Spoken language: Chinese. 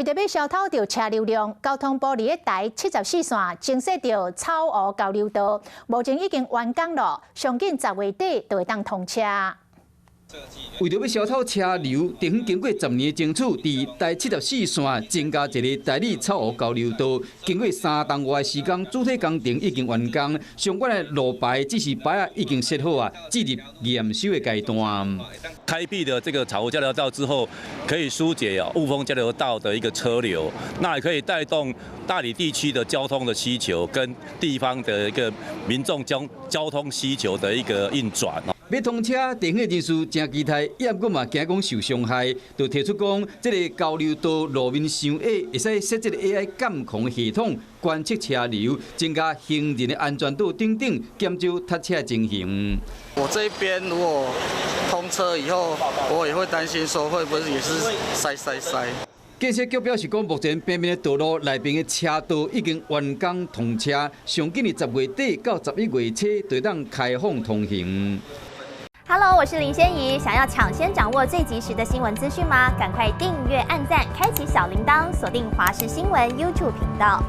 为着要消透着车流量，交通部伫台74线增设着草湖交流道，目前已经完工了，上紧10月底就会当通车。 为着要消透车流，地方经过10年争取，伫台74线增加一个台里草湖交流道。经过3档外施工，主体工程已经完工，相关的路牌、指示牌啊已经设好啊，进入验收的阶段。开辟的这个草湖交流道之后，可以疏解雾峰交流道的一个车流，那也可以带动大理地区的交通的需求跟地方的一个民众交通需求的一个运转。 要通车，地方人士真期待，也不过嘛惊讲受伤害，就提出讲，这个交流道路面上矮，会使设置 AI 监控系统，观测车流，增加行人的安全度等等，减少塞车情形。我这边如果通车以后，我也会担心说会不会也是塞。 建设局表示讲，目前边边的道路内边的车道已经完工通车，上紧的10月底到11月初就当开放通行。 Hello， 我是林仙怡。想要抢先掌握最及时的新闻资讯吗？赶快订阅、按赞、开启小铃铛，锁定华视新闻 YouTube 频道。